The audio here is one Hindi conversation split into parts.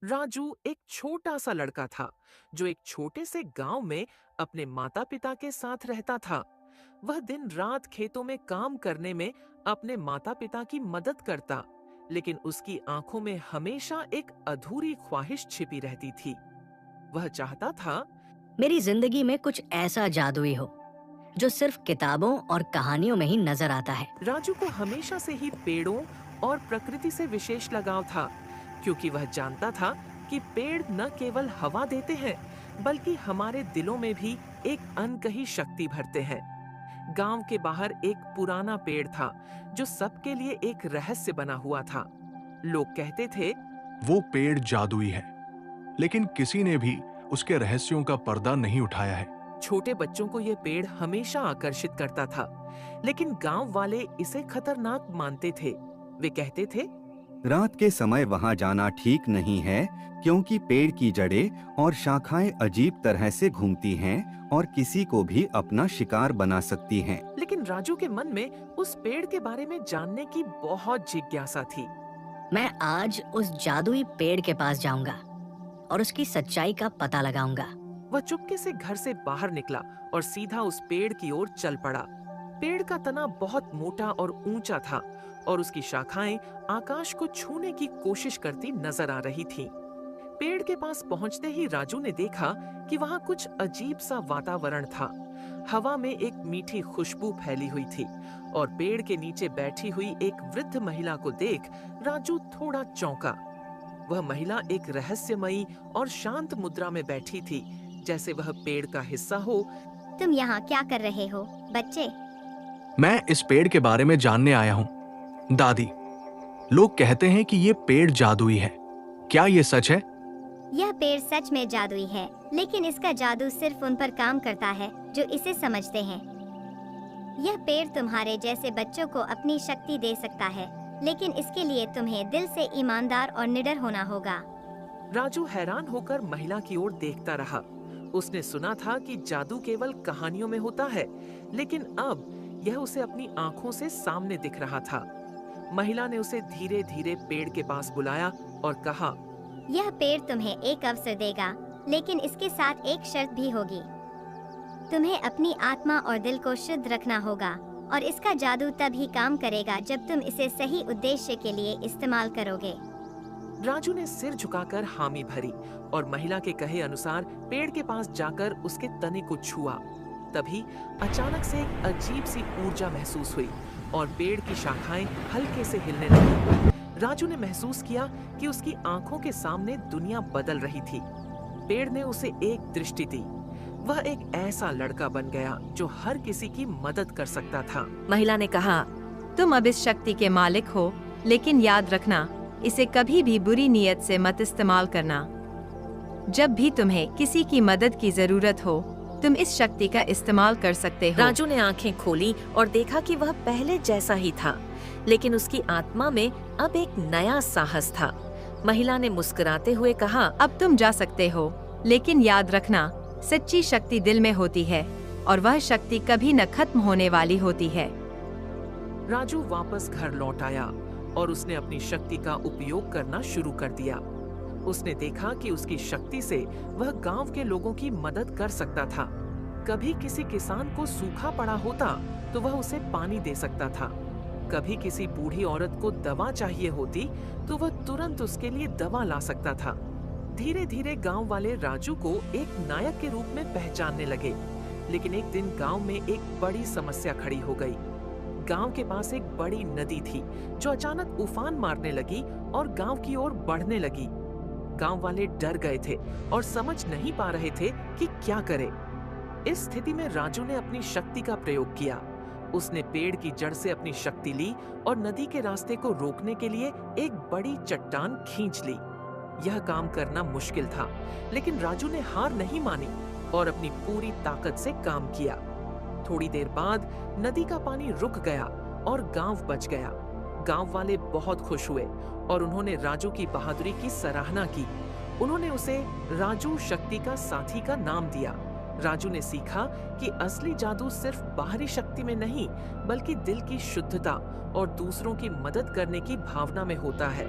राजू एक छोटा सा लड़का था जो एक छोटे से गांव में अपने माता पिता के साथ रहता था। वह दिन रात खेतों में काम करने में अपने माता पिता की मदद करता, लेकिन उसकी आंखों में हमेशा एक अधूरी ख्वाहिश छिपी रहती थी। वह चाहता था मेरी जिंदगी में कुछ ऐसा जादुई हो जो सिर्फ किताबों और कहानियों में ही नजर आता है। राजू को हमेशा से ही पेड़ों और प्रकृति से विशेष लगाव था, क्योंकि वह जानता था कि पेड़ न केवल हवा देते हैं बल्कि हमारे दिलों में भी एक अनकही शक्ति भरते हैं। गांव के बाहर एक पुराना पेड़ था जो सबके लिए एक रहस्य बना हुआ था। लोग कहते थे, वो पेड़ जादुई है, लेकिन किसी ने भी उसके रहस्यों का पर्दा नहीं उठाया है। छोटे बच्चों को यह पेड़ हमेशा आकर्षित करता था, लेकिन गांव वाले इसे खतरनाक मानते थे। वे कहते थे, रात के समय वहां जाना ठीक नहीं है, क्योंकि पेड़ की जड़ें और शाखाएं अजीब तरह से घूमती हैं और किसी को भी अपना शिकार बना सकती हैं। लेकिन राजू के मन में उस पेड़ के बारे में जानने की बहुत जिज्ञासा थी। मैं आज उस जादुई पेड़ के पास जाऊंगा और उसकी सच्चाई का पता लगाऊंगा। वह चुपके से घर से बाहर निकला और सीधा उस पेड़ की ओर चल पड़ा। पेड़ का तना बहुत मोटा और ऊंचा था और उसकी शाखाएं आकाश को छूने की कोशिश करती नजर आ रही थीं। पेड़ के पास पहुंचते ही राजू ने देखा कि वहां कुछ अजीब सा वातावरण था। हवा में एक मीठी खुशबू फैली हुई थी और पेड़ के नीचे बैठी हुई एक वृद्ध महिला को देख राजू थोड़ा चौंका। वह महिला एक रहस्यमयी और शांत मुद्रा में बैठी थी, जैसे वह पेड़ का हिस्सा हो। तुम यहाँ क्या कर रहे हो, बच्चे? मैं इस पेड़ के बारे में जानने आया हूँ, दादी। लोग कहते हैं कि ये पेड़ जादुई है। क्या ये सच है? यह पेड़ सच में जादुई है, लेकिन इसका जादू सिर्फ उन पर काम करता है जो इसे समझते हैं। यह पेड़ तुम्हारे जैसे बच्चों को अपनी शक्ति दे सकता है, लेकिन इसके लिए तुम्हें दिल से ईमानदार और निडर होना होगा। राजू हैरान होकर महिला की ओर देखता रहा। उसने सुना था कि जादू केवल कहानियों में होता है, लेकिन अब यह उसे अपनी आंखों से सामने दिख रहा था। महिला ने उसे धीरे धीरे पेड़ के पास बुलाया और कहा, यह पेड़ तुम्हें एक अवसर देगा, लेकिन इसके साथ एक शर्त भी होगी। तुम्हें अपनी आत्मा और दिल को शुद्ध रखना होगा, और इसका जादू तभी काम करेगा जब तुम इसे सही उद्देश्य के लिए इस्तेमाल करोगे। राजू ने सिर झुकाकर हामी भरी और महिला के कहे अनुसार पेड़ के पास जाकर उसके तने को छुआ। तभी अचानक से एक अजीब सी ऊर्जा महसूस हुई और पेड़ की शाखाएं हल्के से हिलने लगी। राजू ने महसूस किया कि उसकी आंखों के सामने दुनिया बदल रही थी। पेड़ ने उसे एक दृष्टि दी। वह एक ऐसा लड़का बन गया जो हर किसी की मदद कर सकता था। महिला ने कहा, तुम अब इस शक्ति के मालिक हो, लेकिन याद रखना, इसे कभी भी बुरी नीयत से मत इस्तेमाल करना। जब भी तुम्हें किसी की मदद की जरूरत हो, तुम इस शक्ति का इस्तेमाल कर सकते हो। राजू ने आंखें खोली और देखा कि वह पहले जैसा ही था, लेकिन उसकी आत्मा में अब एक नया साहस था। महिला ने मुस्कुराते हुए कहा, अब तुम जा सकते हो, लेकिन याद रखना, सच्ची शक्ति दिल में होती है और वह शक्ति कभी न खत्म होने वाली होती है। राजू वापस घर लौट आया और उसने अपनी शक्ति का उपयोग करना शुरू कर दिया। उसने देखा कि उसकी शक्ति से वह गांव के लोगों की मदद कर सकता था। कभी किसी किसान को सूखा पड़ा होता तो वह उसे पानी दे सकता था। कभी किसी बूढ़ी औरत को दवा चाहिए होती तो वह तुरंत उसके लिए दवा ला सकता था। धीरे धीरे गांव वाले राजू को एक नायक के रूप में पहचानने लगे। लेकिन एक दिन गांव में एक बड़ी समस्या खड़ी हो गई। गांव के पास एक बड़ी नदी थी जो अचानक उफान मारने लगी और गांव की ओर बढ़ने लगी। गांव वाले डर गए थे और समझ नहीं पा रहे थे कि क्या करें। इस स्थिति में राजू ने अपनी शक्ति का प्रयोग किया। उसने पेड़ की जड़ से अपनी शक्ति ली और नदी के रास्ते को रोकने के लिए एक बड़ी चट्टान खींच ली। यह काम करना मुश्किल था, लेकिन राजू ने हार नहीं मानी और अपनी पूरी ताकत से काम किया। थोड़ी देर बाद नदी का पानी रुक गया और गांव बच गया। गांव वाले बहुत खुश हुए और उन्होंने राजू की बहादुरी की सराहना की। उन्होंने उसे राजू शक्ति का साथी का नाम दिया। राजू ने सीखा कि असली जादू सिर्फ बाहरी शक्ति में नहीं, बल्कि दिल की शुद्धता और दूसरों की मदद करने की भावना में होता है।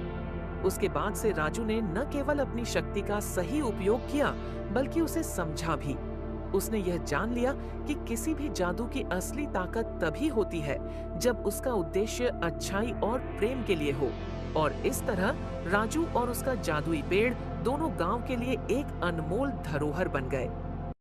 उसके बाद से राजू ने न केवल अपनी शक्ति का सही उपयोग किया, बल्कि उसे समझा भी। उसने यह जान लिया कि किसी भी जादू की असली ताकत तभी होती है जब उसका उद्देश्य अच्छाई और प्रेम के लिए हो। और इस तरह राजू और उसका जादुई पेड़ दोनों गांव के लिए एक अनमोल धरोहर बन गए।